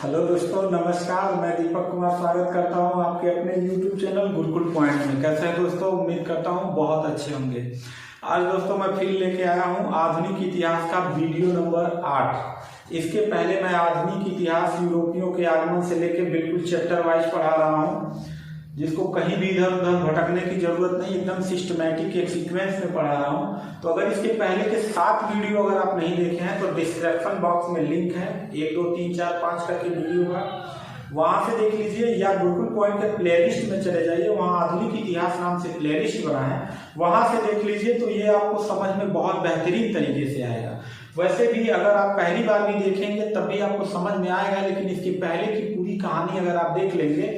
Hello दोस्तों, नमस्कार। मैं दीपक कुमार स्वागत करता हूं आपके अपने YouTube चैनल गुरुकुल पॉइंट में। कैसे हैं दोस्तों? उम्मीद करता हूं बहुत अच्छे होंगे। आज दोस्तों मैं फिर लेके आया हूं आधुनिक इतिहास का वीडियो नंबर 8। इसके पहले मैं आधुनिक इतिहास यूरोपियों के आगमन से लेकर बिल्कुल चैप्टर वाइज पढ़ा रहा हूँ, जिसको कहीं भी इधर उधर भटकने की जरूरत नहीं, एकदम सिस्टमैटिक एक सीक्वेंस में पढ़ा रहा हूँ। तो अगर इसके पहले के 7 वीडियो अगर आप नहीं देखे हैं तो डिस्क्रिप्शन बॉक्स में लिंक है, 1 2 3 4 5 करके वीडियो का, वहां से देख लीजिए, या गुरुकुल पॉइंट के प्लेलिस्ट में चले जाइए, वहां आधुनिक इतिहास नाम से प्लेलिस्ट बना है, वहां से देख लीजिए। तो ये आपको समझ में बहुत बेहतरीन तरीके से आएगा। वैसे भी अगर आप पहली बार भी देखेंगे तब भी आपको समझ में आएगा, लेकिन इसके पहले की पूरी कहानी अगर आप देख लेंगे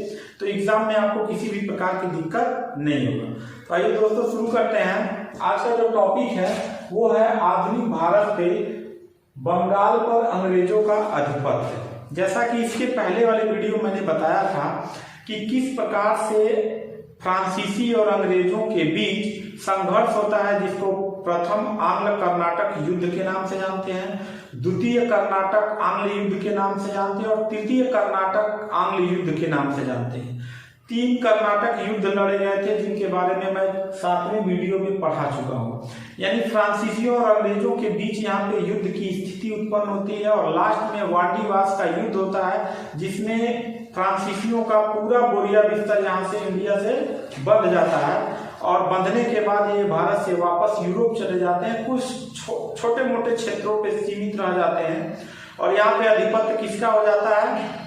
तो एग्जाम में आपको किसी भी प्रकार की दिक्कत नहीं होगा। तो आइए दोस्तों शुरू करते हैं। आज का जो टॉपिक है वो है आधुनिक भारत पे बंगाल पर अंग्रेजों का आधिपत्य। जैसा कि इसके पहले वाले वीडियो मैंने बताया था कि किस प्रकार से फ्रांसीसी और अंग्रेजों के बीच संघर्ष होता है, जिसको प्रथम आंग्ल कर्नाटक युद्ध के नाम से जानते हैं, द्वितीय कर्नाटक आंग्ल युद्ध के नाम से जानते हैं और तृतीय कर्नाटक आंग्ल युद्ध के नाम से जानते हैं। 3 कर्नाटक युद्ध लड़े गए थे, जिनके बारे में मैं 7वें वीडियो में पढ़ा चुका हूँ। यानी फ्रांसीसियों और अंग्रेजों के बीच यहाँ पे युद्ध की स्थिति उत्पन्न होती है और लास्ट में वांडीवास का युद्ध होता है, जिसमें फ्रांसीसियों का पूरा बोरिया बिस्तर यहाँ से इंडिया से बंध जाता है और बंधने के बाद ये भारत से वापस यूरोप चले जाते हैं। कुछ छोटे मोटे क्षेत्रों पे सीमित रह जाते हैं और यहाँ पे आधिपत्य किसका हो जाता है?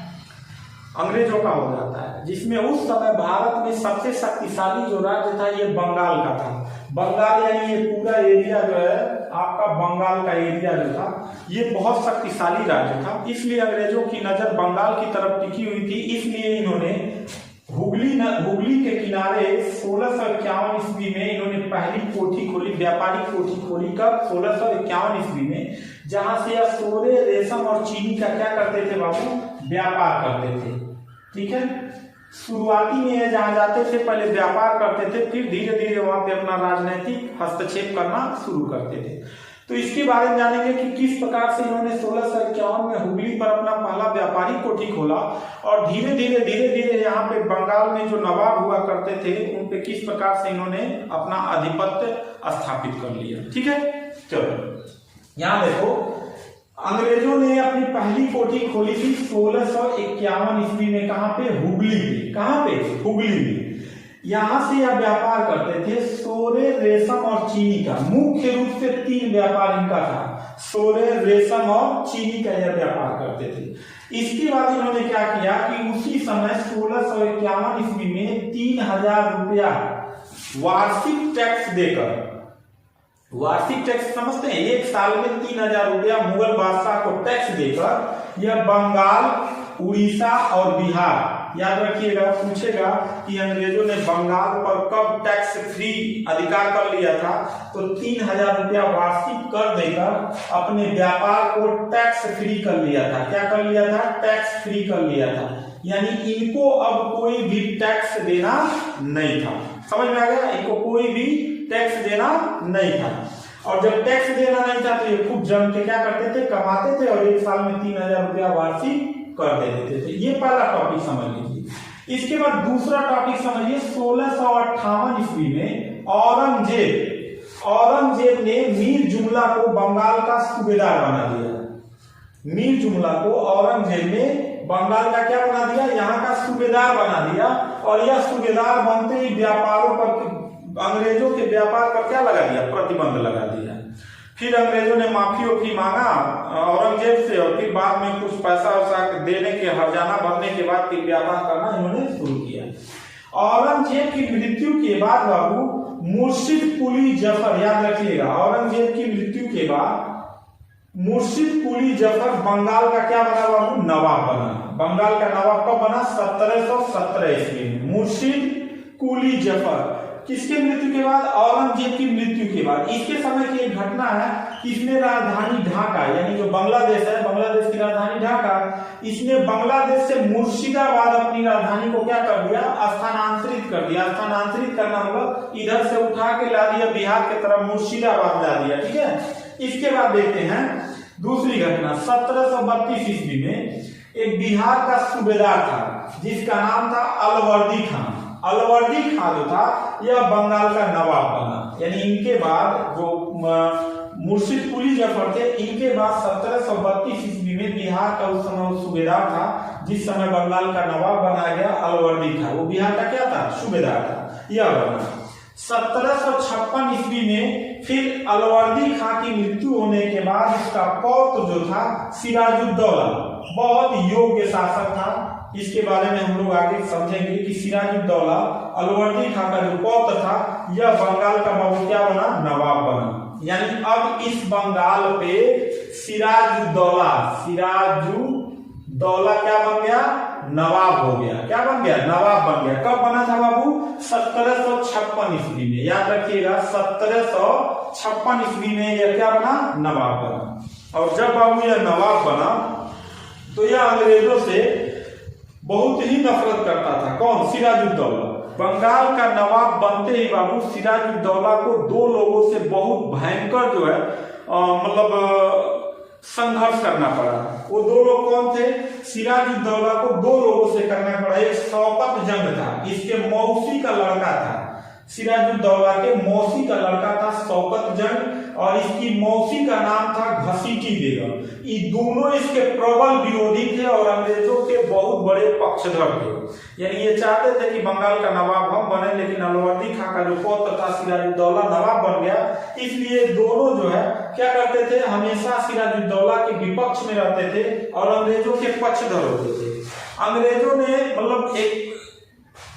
अंग्रेजों का हो जाता है, जिसमें उस समय भारत में सबसे शक्तिशाली जो राज्य था ये बंगाल का था। बंगाल यानी ये पूरा एरिया जो है आपका बंगाल का एरिया जो था ये बहुत शक्तिशाली राज्य था, इसलिए अंग्रेजों की नजर बंगाल की तरफ टिकी हुई थी। इसलिए इन्होंने हुगली के किनारे 1651 ईस्वी में इन्होंने पहली कोठी खोली, व्यापारिक कोठी खोली। कब? 1651 ईस्वी में, जहां से सोने, रेशम और चीनी का क्या करते थे बाबू? व्यापार करते थे। ठीक है, शुरुआती में जहां जाते थे पहले व्यापार करते थे, फिर धीरे धीरे वहां पे अपना राजनीतिक हस्तक्षेप करना शुरू करते थे। तो इसके बारे में जानेंगे कि किस प्रकार से इन्होंने 1651 में हुगली पर अपना पहला व्यापारिक कोठी खोला और धीरे धीरे यहाँ पे बंगाल में जो नवाब हुआ करते थे उन पे किस प्रकार से इन्होंने अपना आधिपत्य स्थापित कर लिया। ठीक है, चलो यहाँ देखो, अंग्रेजों ने अपनी पहली कोठी खोली थी 1651 ईस्वी में। कहां पे? हुगली पे। कहां पे? हुगली में। यहां से यह व्यापार करते थे सोने, रेशम और चीनी का। मुख्य रूप से 3 व्यापार इनका था, सोने, रेशम और चीनी का यह व्यापार करते थे। इसके बाद इन्होंने क्या किया कि उसी समय 1651 ईस्वी में 3000 रुपया वार्षिक टैक्स देकर, वार्षिक टैक्स समझते हैं, 1 साल में 3000 रुपया मुगल बादशाह को टैक्स देकर यह बंगाल, उड़ीसा और बिहार, याद रखिएगा, पूछेगा कि अंग्रेजों ने बंगाल पर कब टैक्स फ्री अधिकार कर लिया था, तो 3000 रुपया वार्षिक कर देकर अपने व्यापार को टैक्स फ्री कर लिया था। क्या कर लिया था? टैक्स फ्री कर लिया था। यानी इनको अब कोई भी टैक्स देना नहीं था। समझ में आ गया? इनको कोई भी टैक्स देना नहीं था। और जब टैक्स देना नहीं था तो ये खूब जम के क्या करते थे? कमाते थे और 1 साल में 3000 रुपया वार्षिक कर देते थे। ये पहला टॉपिक समझ लीजिए। इसके बाद दूसरा टॉपिक समझिए। 1658 ईस्वी में औरंगजेब ने मीर जुमला को बंगाल का सूबेदार बना दिया। मीर जुमला को औरंगजेब ने बंगाल का क्या बना दिया? यहाँ का सूबेदार बना दिया। और यह सूबेदार बनते ही व्यापारों पर, अंग्रेजों के व्यापार पर क्या लगा दिया? प्रतिबंध लगा दिया। फिर अंग्रेजों ने माफी मांगा औरंगजेब से और फिर बाद में कुछ पैसा वैसा देने के, हर्जाना भरने के बाद फिर व्यापार करना इन्होंने शुरू किया। औरंगजेब की मृत्यु के बाद बाबू मुर्शिद कुली जफर, याद रखिएगा, औरंगजेब की मृत्यु के बाद मुर्शिद कुली जफर बंगाल का क्या बना बाबू? नवाब बना। बंगाल का नवाब कब बना? 1717 ईस्वी में। मुर्शिद कुली जफर किसके मृत्यु के बाद? औरंगजेब की मृत्यु के बाद। इसके समय की एक घटना है, इसने राजधानी ढाका, यानी जो बांग्लादेश है, बांग्लादेश की राजधानी ढाका, इसने बांग्लादेश से मुर्शिदाबाद अपनी राजधानी को क्या कर दिया? स्थानांतरित कर दिया। स्थानांतरित करना मतलब इधर से उठा के ला दिया बिहार की तरफ, मुर्शिदाबाद ला दिया। ठीक है, इसके बाद देखते हैं दूसरी घटना। 1732 ईस्वी में एक बिहार का सूबेदार था जिसका नाम था अलवर्दी खान। अलवर्दी खान जो था यह बंगाल का नवाब बना। यानी इनके बाद जो मुर्शिद कुली जफर थे, इनके बाद 1732 ईस्वी में बिहार का उस समय सूबेदार था, जिस समय बंगाल का नवाब बनाया गया अलवर्दी खान। वो बिहार का क्या था? सूबेदार था, यह बना। 1756 ईस्वी में फिर अलवर्दी खान की मृत्यु होने के बाद इसका पौत्र जो था सिराजुद्दौला, बहुत योग्य शासक था। इसके बारे में हम लोग आगे समझेंगे कि सिराजुद्दौला अलवर्दी खान का जो पौत्र था यह बंगाल का क्या बना? नवाब बना। यानी अब इस बंगाल पे सिराजुद्दौला क्या बन गया? नवाब हो गया। क्या बन गया? नवाब बन गया। कब बना था बाबू? 1756 ईस्वी में। याद रखिएगा 1756 ईस्वी में यह क्या बना? नवाब बना। और जब बाबू यह नवाब बना तो यह अंग्रेजों से बहुत ही नफरत करता था। कौन? सिराजुद्दौला। बंगाल का नवाब बनते ही बाबू सिराजुद्दौला को दो लोगों से बहुत भयंकर जो है मतलब संघर्ष करना पड़ा। वो दो लोग कौन थे? सिराजुद्दौला को दो लोगों से करना पड़ा। एक शौकत जंग था, इसके मौसी का लड़का था। सिराजुद्दौला के मौसी का लड़का था शौकत जंग, और इसकी मौसी का नाम था घसीटी बेगम। ये दोनों इसके प्रबल विरोधी थे और अंग्रेजों के बहुत बड़े पक्षधर थे। यानी ये चाहते थे कि बंगाल का नवाब हम बने, लेकिन अलवर्दी खान का जो पौत्र था सिराजुद्दौला नवाब बन गया। इसलिए दोनों जो है क्या करते थे? हमेशा सिराजुद्दौला के विपक्ष में रहते थे और अंग्रेजों के पक्षधर होते थे। अंग्रेजों ने मतलब एक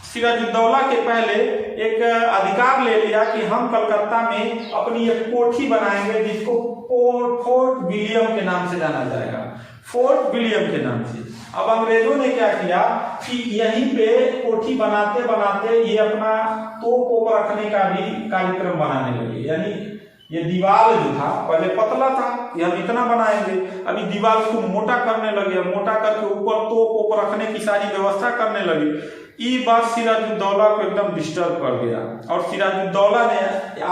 सिराजुद्दौला के पहले एक अधिकार ले लिया कि हम कलकत्ता में अपनी एक कोठी बनाएंगे जिसको फोर्ट विलियम के नाम से जाना जाएगा। फोर्ट विलियम के नाम से। अब अंग्रेजों ने क्या किया कि यहीं पे कोठी बनाते बनाते ये अपना तोप रखने का भी कार्यक्रम बनाने लगे। यानी ये दीवार जो था पहले पतला था, ये हम इतना बनाएंगे, अभी दीवार को मोटा करने लगे। मोटा करके ऊपर तोप रखने की सारी व्यवस्था करने लगे। ये बात सिराजुद्दौला को एकदम डिस्टर्ब कर दिया और सिराजुद्दौला ने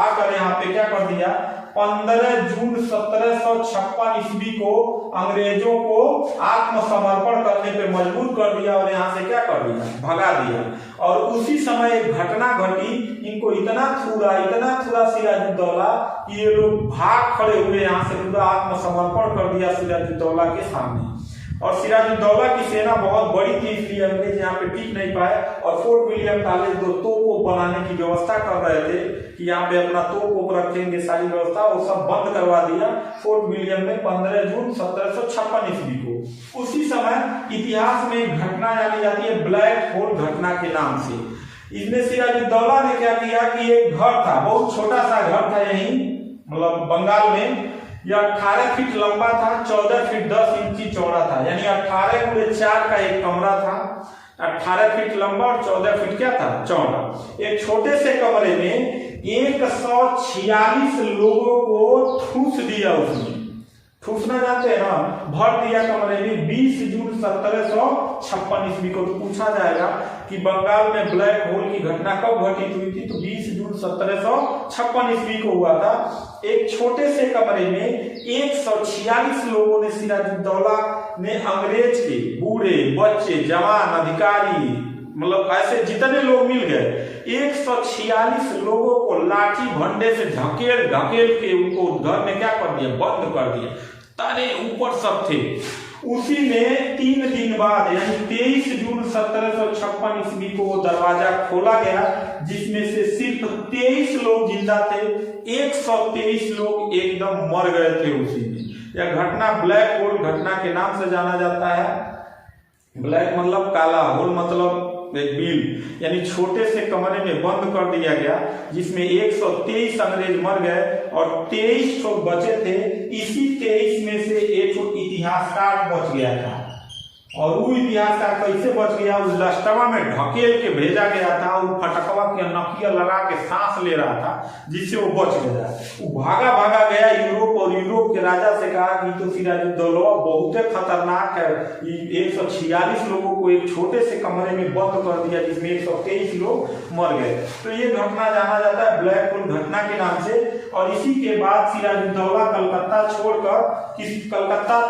आकर यहाँ पे क्या कर दिया? 15 जून 1756 ईस्वी को अंग्रेजों को आत्मसमर्पण करने पे मजबूर कर दिया और यहाँ से क्या कर दिया? भगा दिया। और उसी समय एक घटना घटी, इनको इतना थूरा सिराजुद्दौला कि ये लोग भाग खड़े हुए यहाँ से, पूरा आत्मसमर्पण कर दिया सिराजुद्दौला के सामने। और सिराजुद्दौला की सेना बहुत बड़ी थी, इसलिए अंग्रेज यहाँ पे टिक नहीं पाए और फोर्ट विलियम कॉलेज दो तोप बनाने की व्यवस्था कर रहे थे कि यहाँ पे अपना तोप रखेंगे, सारी व्यवस्था वो सब बंद करवा दिया फोर्ट विलियम में 15 जून 1756 ईस्वी को। उसी समय इतिहास में एक घटना जानी जाती है ब्लैक होल घटना के नाम से। इसमें सिराजुद्दौला ने क्या किया कि एक घर था, बहुत छोटा सा घर था यहीं मतलब बंगाल में। यह 18 फीट लंबा था, 14 फीट 10 इंची चौड़ा था। यानी 18x4 का एक कमरा था। 18 फीट लंबा और 14 फीट क्या था? चौड़ा। एक छोटे से कमरे में 146 लोगों को ठूस दिया उसने। ठूसना जानते हैं ना? भर दिया कमरे में 20 जून 1756 ईस्वी को। तो पूछा जाएगा कि बंगाल में ब्लैक होल की घटना कब घटित हुई थी? तो 20 जून 1756 ईस्वी को हुआ था। एक छोटे से कमरे में 146 लोगों ने सिराजुद्दौला ने अंग्रेज के बूढ़े बच्चे जवान अधिकारी मतलब ऐसे जितने लोग मिल गए 146 लोगों को लाठी भंडे से ढकेल के उनको घर में क्या कर दिया? बंद कर दिया। तारे ऊपर सब थे। उसी में 3 दिन बाद यानी 23 जून 1756 ईस्वी को वो दरवाजा खोला गया, जिसमें से सिर्फ 23 लोग जिंदा थे। 123 लोग एकदम मर गए थे उसी में। यह घटना ब्लैक होल घटना के नाम से जाना जाता है। ब्लैक मतलब काला, होल मतलब एक बिल। यानी छोटे से कमरे में बंद कर दिया गया, जिसमें 123 अंग्रेज मर गए और 23 लोग बचे थे। इसी 23 में से एक इतिहासकार बच गया था। और वो इतिहासकार कैसे बच गया? उस लास्टवा में ढकेल के भेजा गया था। वो फटकवा के नकिया लगा के सांस ले रहा था, जिससे वो बच गया। वो भागा गया यूरोप और यूरोप के राजा से कहा कि तो सिराजुद्दौला बहुत खतरनाक है। 146 लोगों को एक छोटे से कमरे में बंद कर दिया, जिसमें 123 लोग मर गए। तो ये घटना जाना जाता है ब्लैक होल घटना के नाम से। और इसी के बाद सिराजुद्दौला कलकत्ता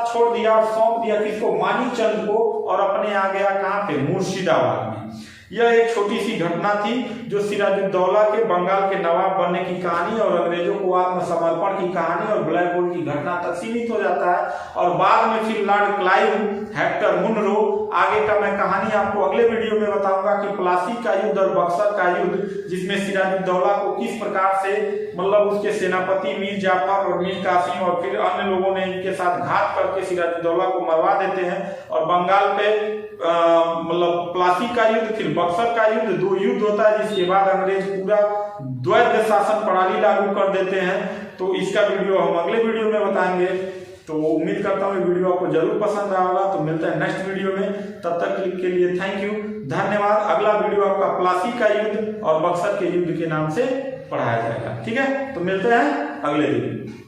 छोड़ दिया और सौंप दिया किसको? मानिक चंद को और अपने आ गया कहाँ पे, मुर्शिदाबाद में। यह एक छोटी सी घटना थी जो सिराजुद्दौला के बंगाल के नवाब बनने की कहानी और अंग्रेजों को आत्मसमर्पण की कहानी और ब्लैक होल की घटना तक सीमित हो जाता है। और बाद में फिर लॉर्ड क्लाइव, हेक्टर मुनरो, आगे का मैं कहानी आपको अगले वीडियो में बताऊंगा कि प्लासी का युद्ध और बक्सर का युद्ध, जिसमें सिराजुद्दौला को किस प्रकार से मतलब उसके सेनापति मीर जाफर और मीर कासिम और फिर अन्य लोगों ने इनके साथ घात करके सिराजुद्दौला को मरवा देते हैं और बंगाल पे मतलब प्लासी का युद्ध, फिर बक्सर का युद्ध, 2 युद्ध होता है, जिसके बाद अंग्रेज पूरा द्वैध शासन प्रणाली लागू कर देते हैं। तो इसका वीडियो हम अगले वीडियो में बताएंगे। तो उम्मीद करता हूँ वीडियो आपको जरूर पसंद आएगा। तो मिलते हैं नेक्स्ट वीडियो में, तब तक के लिए थैंक यू, धन्यवाद। अगला वीडियो आपका प्लासी का युद्ध और बक्सर के युद्ध के नाम से पढ़ाया जाएगा। ठीक है, तो मिलते हैं अगले वीडियो।